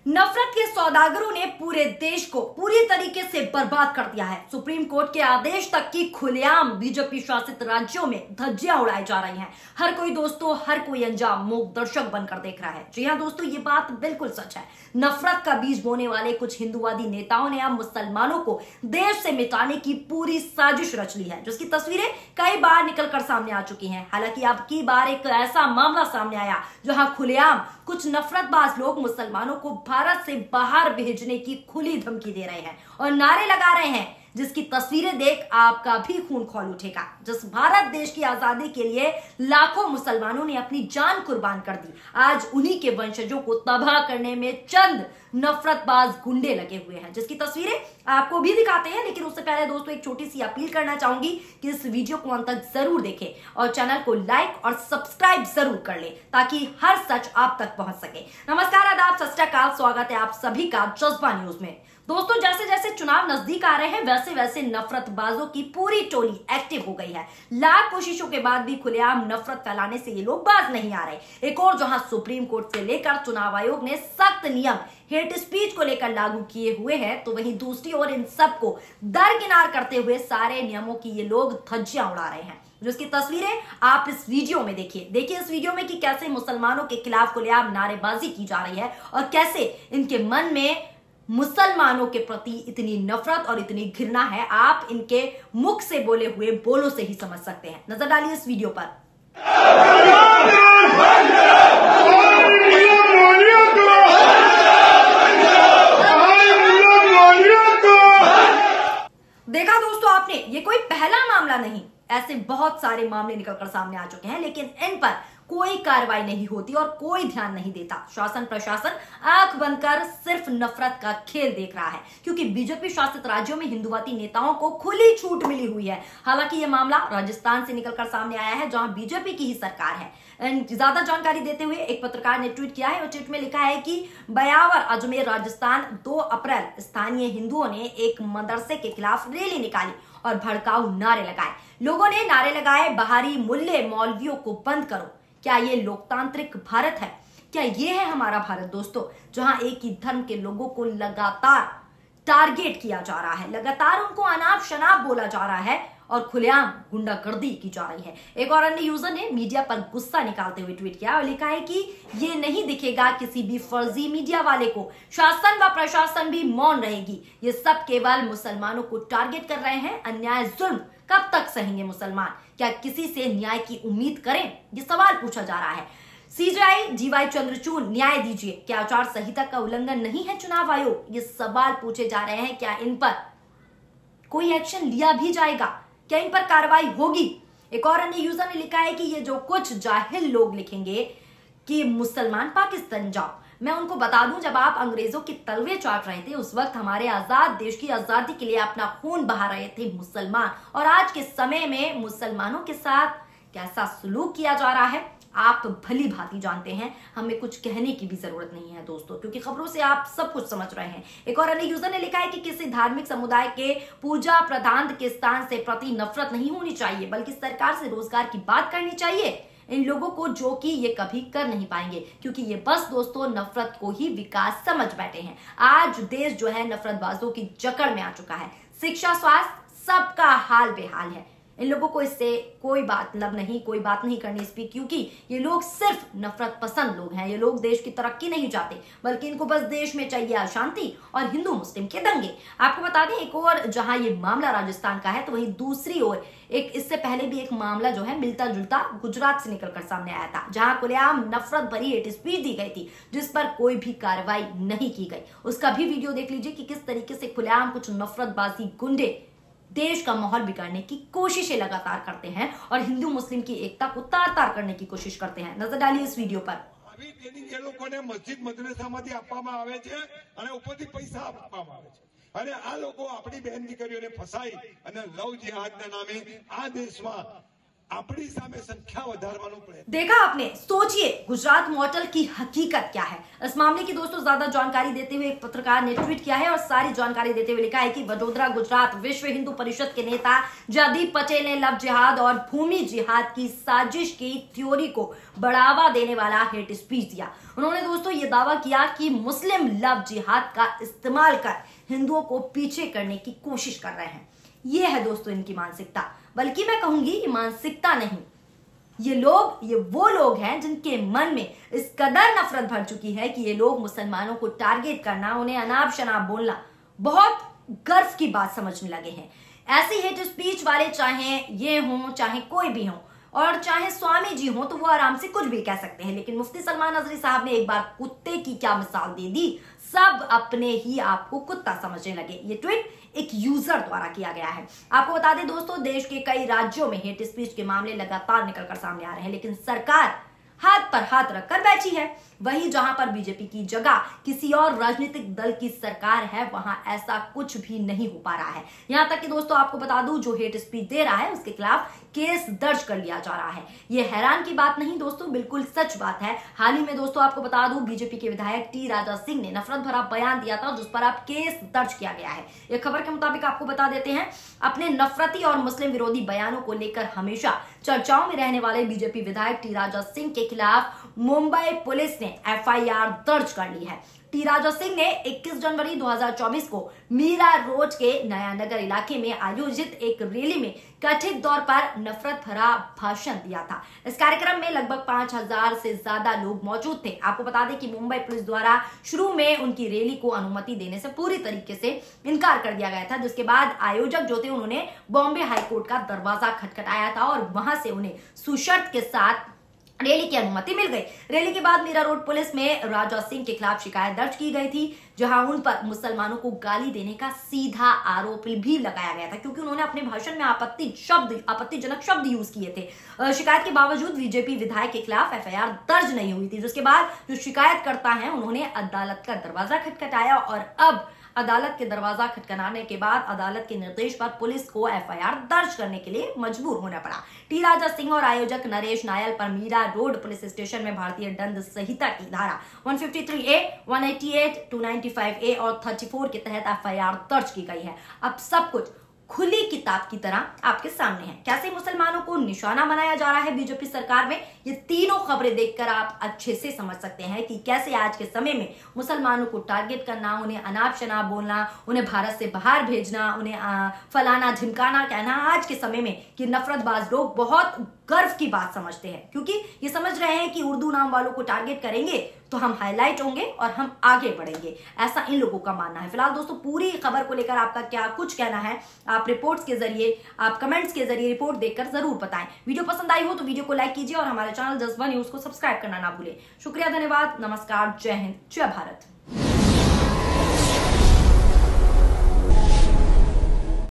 नफरत के सौदागरों ने पूरे देश को पूरी तरीके से बर्बाद कर दिया है। सुप्रीम कोर्ट के आदेश तक की खुलेआम बीजेपी शासित राज्यों में धज्जियां उड़ाई जा रही हैं। हर कोई दोस्तों, हर कोई अंजाम मूक दर्शक बनकर देख रहा है। जी हां दोस्तों, ये बात बिल्कुल सच है। नफरत का बीज बोने वाले कुछ हिंदूवादी नेताओं ने अब मुसलमानों को देश से मिटाने की पूरी साजिश रच ली है, जिसकी तस्वीरें कई बार निकलकर सामने आ चुकी हैं। हालांकि अब की बार एक ऐसा मामला सामने आया जहां खुलेआम कुछ नफरतबाज लोग मुसलमानों को भारत से बाहर भेजने की खुली धमकी दे रहे हैं और नारे लगा रहे हैं, जिसकी तस्वीरें देख आपका भी खून खौल उठेगा। जिस भारत देश की आजादी के लिए लाखों मुसलमानों ने अपनी जान कुर्बान कर दी, आज उन्हीं के वंशजों को तबाह करने में चंद नफरतबाज गुंडे लगे हुए हैं, जिसकी तस्वीरें आपको भी दिखाते हैं। लेकिन उससे पहले दोस्तों एक छोटी सी अपील करना चाहूंगी कि इस वीडियो को अंत तक जरूर देखें और चैनल को लाइक और सब्सक्राइब जरूर कर लें, ताकि हर सच आप तक पहुंच सके। नमस्कार, आदाब, सत श्री अकाल, स्वागत है आप सभी का जज्बा न्यूज में। दोस्तों, जैसे जैसे चुनाव नजदीक आ रहे हैं, वैसे वैसे नफरतबाजों की पूरी टोली एक्टिव हो गई है। लाख कोशिशों के बाद भी खुलेआम नफरत फैलाने से ये लोग बाज नहीं आ रहे। एक और जहां सुप्रीम कोर्ट से लेकर चुनाव आयोग ने सख्त नियम हेट स्पीच को लेकर लागू किए हुए हैं, तो वहीं दूसरी ओर इन सबको दरकिनार करते हुए सारे नियमों की ये लोग धज्जियां उड़ा रहे हैं, जिसकी तस्वीरें आप इस वीडियो में देखिए इस वीडियो में कि कैसे मुसलमानों के खिलाफ खुलेआम नारेबाजी की जा रही है और कैसे इनके मन में मुसलमानों के प्रति इतनी नफरत और इतनी घृणा है। आप इनके मुख से बोले हुए बोलों से ही समझ सकते हैं। नजर डालिए इस वीडियो पर। देखा दोस्तों आपने, ये कोई पहला मामला नहीं, ऐसे बहुत सारे मामले निकलकर सामने आ चुके हैं, लेकिन इन पर कोई कार्रवाई नहीं होती और कोई ध्यान नहीं देता। शासन प्रशासन आंख बंद कर सिर्फ नफरत का खेल देख रहा है, क्योंकि बीजेपी शासित राज्यों में हिंदूवादी नेताओं को खुली छूट मिली हुई है। हालांकि यह मामला राजस्थान से निकलकर सामने आया है, जहां बीजेपी की ही सरकार है। ज्यादा जानकारी देते हुए एक पत्रकार ने ट्वीट किया है और ट्वीट में लिखा है कि बयावर अजमेर राजस्थान 2 अप्रैल स्थानीय हिंदुओं ने एक मदरसे के खिलाफ रैली निकाली और भड़काऊ नारे लगाए। लोगों ने नारे लगाए, बाहरी मुल्ले मौलवियों को बंद करो। क्या ये लोकतांत्रिक भारत है? क्या ये है हमारा भारत दोस्तों, जहां एक ही धर्म के लोगों को लगातार टारगेट किया जा रहा है, लगातार उनको अनाप शनाप बोला जा रहा है और खुलेआम गुंडागर्दी की जा रही है। एक और अन्य यूजर ने मीडिया पर गुस्सा निकालते हुए ट्वीट किया और लिखा है कि ये नहीं दिखेगा किसी भी फर्जी मीडिया वाले को, शासन व प्रशासन भी मौन रहेगी। ये सब केवल मुसलमानों को टारगेट कर रहे हैं। अन्याय जुल्म कब तक सहेंगे मुसलमान? क्या किसी से न्याय की उम्मीद करें? ये सवाल पूछा जा रहा है। सीजीआई जीवाई चंद्रचूड़, न्याय दीजिए। क्या आचार संहिता का उल्लंघन नहीं है चुनाव आयोग? ये सवाल पूछे जा रहे हैं। क्या इन पर कोई एक्शन लिया भी जाएगा? क्या इन पर कार्रवाई होगी? एक और अन्य यूजर ने लिखा है कि ये जो कुछ जाहिल लोग लिखेंगे कि मुसलमान पाकिस्तान जाओ, मैं उनको बता दूं, जब आप अंग्रेजों की तलवे चाट रहे थे, उस वक्त हमारे आजाद देश की आजादी के लिए अपना खून बहा रहे थे मुसलमान, और आज के समय में मुसलमानों के साथ कैसा सलूक किया जा रहा है आप भली भांति जानते हैं। हमें कुछ कहने की भी जरूरत नहीं है दोस्तों, क्योंकि खबरों से आप सब कुछ समझ रहे हैं। एक और अन्य यूजर ने लिखा है कि किसी धार्मिक समुदाय के पूजा प्रधान के स्थान से प्रति नफरत नहीं होनी चाहिए, बल्कि सरकार से रोजगार की बात करनी चाहिए इन लोगों को, जो कि ये कभी कर नहीं पाएंगे, क्योंकि ये बस दोस्तों नफरत को ही विकास समझ बैठे हैं। आज देश जो है नफरतबाजों की जकड़ में आ चुका है। शिक्षा, स्वास्थ्य, सबका हाल बेहाल है। इन लोगों को इससे कोई मतलब नहीं, कोई बात नहीं करनी इस पर, क्योंकि ये लोग सिर्फ नफरत पसंद लोग हैं। ये लोग देश की तरक्की नहीं चाहते, बल्कि इनको बस देश में चाहिए अशांति और हिंदू मुस्लिम के दंगे। आपको बता दें, एक और जहां ये मामला राजस्थान का है, तो वहीं दूसरी ओर एक इससे पहले भी एक मामला जो है मिलता जुलता गुजरात से निकलकर सामने आया था, जहां खुलेआम नफरत भरी हेट स्पीच दी गई थी, जिस पर कोई भी कार्रवाई नहीं की गई। उसका भी वीडियो देख लीजिए कि किस तरीके से खुलेआम कुछ नफरतबाजी गुंडे देश का माहौल बिगाड़ने की कोशिशें लगातार करते हैं और हिंदू मुस्लिम की एकता को तार-तार करने की कोशिश करते हैं। नजर डालिए इस वीडियो पर। अभी ट्रेनिंग ये लोगों ने मस्जिद मदरसाમાંથી આપવામાં આવે છે અને ઉપરથી પૈસા આપવામાં આવે છે અને આ લોકો આપણી બહેન દીકરીઓને ફસાઈ અને લવ જિહાદના નામે આ દેશમાં આપણી સામે સંખ્યા વધારવાનો પ્રયત્ન। देखा आपने, सोचिए गुजरात मॉडल की हकीकत क्या है। इस मामले की दोस्तों ज्यादा जानकारी देते हुए एक पत्रकार ने ट्वीट किया है और सारी जानकारी देते हुए लिखा है कि वडोदरा गुजरात विश्व हिंदू परिषद के नेता जयदीप पटेल ने लव जिहाद और भूमि जिहाद की साजिश की थ्योरी को बढ़ावा देने वाला हेट स्पीच दिया। उन्होंने दोस्तों ये दावा किया कि मुस्लिम लव जिहाद का इस्तेमाल कर हिंदुओं को पीछे करने की कोशिश कर रहे हैं। ये है दोस्तों इनकी मानसिकता, बल्कि मैं कहूंगी ये मानसिकता नहीं, ये वो लोग हैं जिनके मन में इस कदर नफरत भर चुकी है कि ये लोग मुसलमानों को टारगेट करना, उन्हें अनाप शनाप बोलना बहुत गर्व की बात समझने लगे हैं। ऐसी हेट स्पीच वाले चाहे ये हों, चाहे कोई भी हो और चाहे स्वामी जी हो, तो वो आराम से कुछ भी कह सकते हैं। लेकिन मुफ्ती सलमान नजरी साहब ने एक बार कुत्ते की क्या मिसाल दे दी, सब अपने ही आप को कुत्ता समझने लगे। ये ट्वीट एक यूजर द्वारा किया गया है। आपको बता दें दोस्तों, देश के कई राज्यों में हेट स्पीच के मामले लगातार निकलकर सामने आ रहे हैं, लेकिन सरकार हाथ पर हाथ रखकर बैठी है। वहीं जहां पर बीजेपी की जगह किसी और राजनीतिक दल की सरकार है, वहां ऐसा कुछ भी नहीं हो पा रहा है। यहां तक कि दोस्तों आपको बता दूं, जो हेट स्पीच दे रहा है उसके खिलाफ केस दर्ज कर लिया जा रहा है। यह हैरान की बात नहीं दोस्तों, बिल्कुल सच बात है। हाल ही में दोस्तों आपको बता दूं, बीजेपी के विधायक टी राजा सिंह ने नफरत भरा बयान दिया था, जिस पर अब केस दर्ज किया गया है। एक खबर के मुताबिक आपको बता देते हैं, अपने नफरती और मुस्लिम विरोधी बयानों को लेकर हमेशा चर्चाओं में रहने वाले बीजेपी विधायक टी राजा सिंह के खिलाफ मुंबई पुलिस ने एफआईआर दर्ज कर ली है। टी राजा सिंह ने 21 जनवरी 2024 को मीरा रोड के नया नगर इलाके में आयोजित एक रैली में कथित तौर पर नफरत भरा भाषण दिया था। इस कार्यक्रम में लगभग 5000 से ज्यादा लोग मौजूद थे। आपको बता दें कि मुंबई पुलिस द्वारा शुरू में उनकी रैली को अनुमति देने से पूरी तरीके से इनकार कर दिया गया था, जिसके बाद आयोजक जो थे उन्होंने बॉम्बे हाईकोर्ट का दरवाजा खटखटाया था और वहां से उन्हें सुशर्त के साथ रैली की अनुमति मिल गई। रैली के बाद मीरा रोड पुलिस में राजा सिंह के खिलाफ शिकायत दर्ज की गई थी, जहां उन पर मुसलमानों को गाली देने का सीधा आरोप भी लगाया गया था, क्योंकि उन्होंने अपने भाषण में आपत्तिजनक शब्द यूज किए थे। शिकायत के बावजूद बीजेपी विधायक के खिलाफ एफआईआर दर्ज नहीं हुई थी, जिसके बाद जो शिकायतकर्ता है उन्होंने अदालत का दरवाजा खटखटाया और अब अदालत के दरवाजा खटखटाने के बाद अदालत के निर्देश पर पुलिस को एफआईआर दर्ज करने के लिए मजबूर होना पड़ा। टी राजा सिंह और आयोजक नरेश नायल पर मीरा रोड पुलिस स्टेशन में भारतीय दंड संहिता की धारा 153A, 188, 295A और 34 के तहत एफआईआर दर्ज की गई है। अब सब कुछ खुली किताब की तरह आपके सामने है। कैसे मुसलमानों को निशाना बनाया जा रहा है बीजेपी सरकार में, ये तीनों खबरें देखकर आप अच्छे से समझ सकते हैं कि कैसे आज के समय में मुसलमानों को टारगेट करना, उन्हें अनाप शनाप बोलना, उन्हें भारत से बाहर भेजना, उन्हें फलाना ढिमकाना कहना आज के समय में कि नफरतबाज लोग बहुत गर्व की बात समझते हैं, क्योंकि ये समझ रहे हैं कि उर्दू नाम वालों को टारगेट करेंगे तो हम हाईलाइट होंगे और हम आगे बढ़ेंगे, ऐसा इन लोगों का मानना है। फिलहाल दोस्तों पूरी खबर को लेकर आपका क्या कुछ कहना है, आप रिपोर्ट्स के जरिए, आप कमेंट्स के जरिए रिपोर्ट देखकर जरूर बताएं। वीडियो पसंद आई हो तो वीडियो को लाइक कीजिए और हमारे चैनल जज्बा न्यूज को सब्सक्राइब करना ना भूलें। शुक्रिया, धन्यवाद, नमस्कार, जय हिंद, जय भारत।